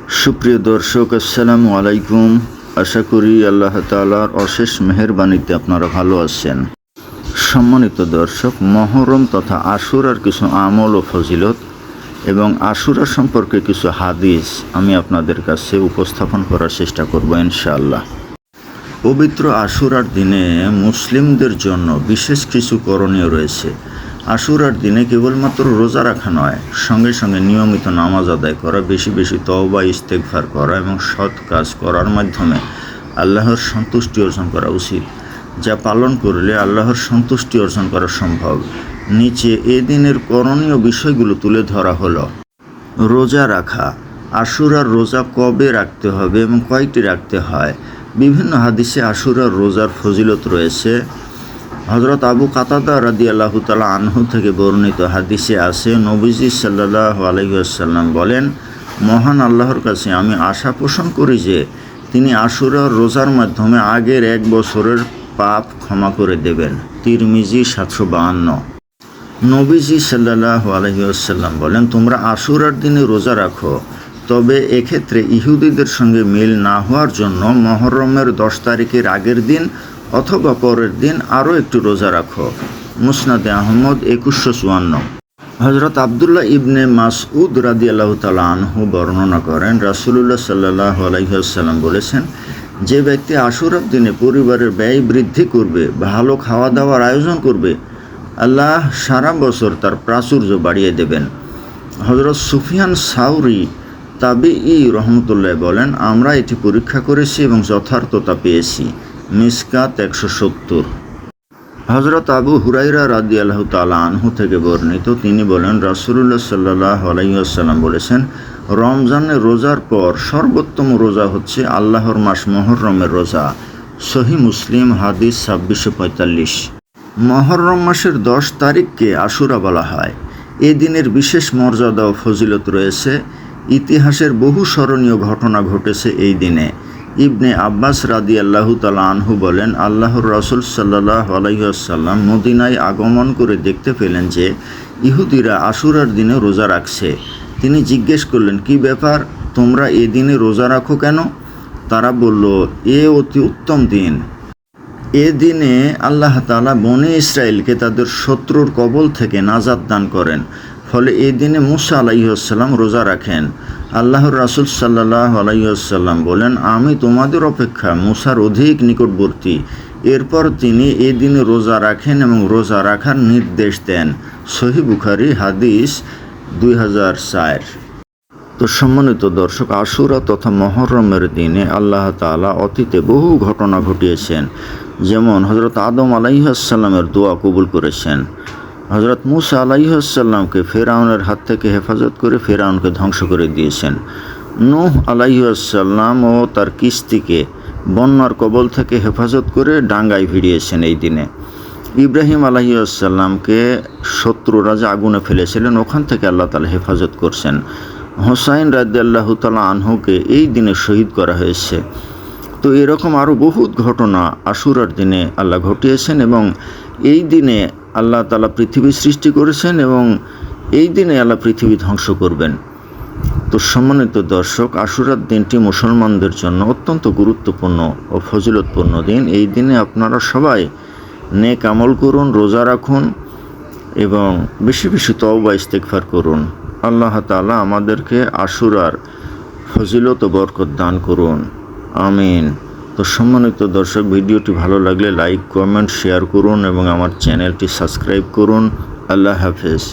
সুপ্রিয় দর্শক, আসসালামু আলাইকুম। আশা করি আল্লাহ তাআলার অশেষ মেহেরবানিতে আপনারা ভালো আছেন। সম্মানিত দর্শক, মহরম তথা আশুরার কিছু আমল ও ফজিলত এবং আশুরা সম্পর্কে কিছু হাদিস আমি আপনাদের কাছে উপস্থাপন করার চেষ্টা করব ইনশাআল্লাহ। পবিত্র আশুরার দিনে মুসলিমদের জন্য বিশেষ কিছু করণীয় রয়েছে। আশুরার দিনে কেবলমাত্র রোজা রাখা নয়, সঙ্গে সঙ্গে নিয়মিত নামাজ আদায় করা, বেশি বেশি তওবা ইস্তেগফার করা এবং সৎ কাজ করার মাধ্যমে আল্লাহর সন্তুষ্টি অর্জন করা উচিত, যা পালন করলে আল্লাহর সন্তুষ্টি অর্জন করা সম্ভব। নিচে এ দিনের করণীয় বিষয়গুলো তুলে ধরা হলো। রোজা রাখা। আশুরার রোজা কবে রাখতে হবে এবং কয়টি রাখতে হয়? বিভিন্ন হাদিসে আশুরার রোজার ফজিলত রয়েছে। হযরত আবু কাতাদা রাদিয়াল্লাহু তাআলা আনহু থেকে বর্ণিত হাদিসে আছে, নবীজি সাল্লাল্লাহু আলাইহি ওয়াসাল্লাম বলেন, মহান আল্লাহর কাছে আমি আশা পোষণ করি যে তিনি আশুরার রোজার মাধ্যমে আগের এক বছরের পাপ ক্ষমা করে দেবেন। তিরমিজি 752। নবীজি সাল্লাল্লাহু আলাইহি ওয়াসাল্লাম বলেন, তোমরা আশুরার দিনে রোজা রাখো, তবে এক্ষেত্রে ইহুদিদের সঙ্গে মিল না হওয়ার জন্য মহরমের 10 তারিখের আগের দিন অথবা পরের দিন আরও একটু রোজা রাখো। মুসনাদে আহমদ 2154। হযরত আবদুল্লাহ ইবনে মাসউদ রাদিয়াল্লাহু তাআলা আনহু বর্ণনা করেন, রাসূলুল্লাহ সাল্লাল্লাহু আলাইহি ওয়াসাল্লাম বলেছেন, যে ব্যক্তি আশুরার দিনে পরিবারের ব্যয় বৃদ্ধি করবে, ভালো খাওয়া দাওয়ার আয়োজন করবে, আল্লাহ সারা বছর তার প্রাচুর্য বাড়িয়ে দেবেন। হযরত সুফিয়ান সাউরি তাবিঈ রহমতুল্লাহ বলেন, আমরা এটি পরীক্ষা করেছি এবং যথার্থতা পেয়েছি। মিসকাত 170। হযরত আবু হুরায়রা রাদিয়াল্লাহু তাআলা আনহু থেকে বর্ণিত, তিনি বলেন, রাসূলুল্লাহ সাল্লাল্লাহু আলাইহি ওয়াসাল্লাম বলেছেন, রমজানের রোজার পর সর্বোত্তম রোজা হচ্ছে আল্লাহর মাস মুহররমের রোজা। সহিহ মুসলিম হাদিস 2645। মুহররম মাসের 10 তারিখকে আশুরা বলা হয়। এ দিনের বিশেষ মর্যাদা ও ফজিলত রয়েছে। ইতিহাসের বহু স্মরণীয় ঘটনা ঘটেছে এই দিনে। ইবনে আব্বাস রাদিয়াল্লাহু তাআলা আনহু বলেন, আল্লাহর রাসূল সাল্লাল্লাহু আলাইহি ওয়াসাল্লাম মদিনায় আগমন করে দেখতে পেলেন যে ইহুদিরা আশুরার দিনে রোজা রাখছে। তিনি জিজ্ঞেস করলেন, কি ব্যাপার, তোমরা এ দিনে রোজা রাখো কেন? তারা বলল, এ অতি উত্তম দিন। এ দিনে আল্লাহ তাআলা বনী ইসরাইলকে তাদের শত্রুর কবল থেকে নাজাত দান করেন। ফলে এই দিনে মুসা আলাইহিস সালাম রোজা রাখেন। আল্লাহর রাসূল সাল্লাল্লাহু আলাইহি ওয়াসাল্লাম বলেন, আমি তোমাদের অপেক্ষা মুসার অধিক নিকটবর্তী। এরপর তিনি এই দিনে রোজা রাখেন এবং রোজা রাখার নির্দেশ দেন। সহিহ বুখারী হাদিস 2004। তো সম্মানিত দর্শক, আশুরা তথা মুহররমের দিনে আল্লাহ তাআলা অতীতে বহু ঘটনা ঘটিয়েছেন। যেমন হযরত আদম আলাইহিস সালামের দোয়া কবুল করেছেন। হযরত মুসা আলাইহিস সালামকে ফেরাউনের হাত থেকে হেফাজত করে ফেরাউনকে ধ্বংস করে দিয়েছেন। নূহ আলাইহিস সালাম ও তার কিস্তিকে বন্যার কবল থেকে হেফাজত করে ডাঙ্গায় ভিড়িয়েছেন এই দিনে। ইব্রাহিম আলাইহিস সালামকে শত্রুরা যে আগুনে ফেলেছিলেন, ওখান থেকে আল্লাহ তাআলা হেফাজত করছেন। হুসাইন রাদিয়াল্লাহু তাআলা আনহুকে এই দিনে শহীদ করা হয়েছে। তো এরকম আরও বহুত ঘটনা আশুরার দিনে আল্লাহ ঘটিয়েছেন এবং এই দিনে আল্লাহ তাআলা পৃথিবী সৃষ্টি করেছেন এবং এই দিনে আল্লাহ পৃথিবী ধ্বংস করবেন। তো সম্মানিত দর্শক, আশুরার দিনটি মুসলমানদের জন্য অত্যন্ত গুরুত্বপূর্ণ ও ফজিলতপূর্ণ দিন। এই দিনে আপনারা সবাই নেক আমল করুন, রোজা রাখুন এবং বেশি বেশি তওবা ইস্তেগফার করুন। আল্লাহ তাআলা আমাদেরকে আশুরার ফজিলত ও বরকত দান করুন, আমিন। তো সম্মানিত দর্শক, ভিডিওটি ভালো লাগলে লাইক, কমেন্ট, শেয়ার করুন এবং আমার চ্যানেলটি সাবস্ক্রাইব করুন। আল্লাহ হাফেজ।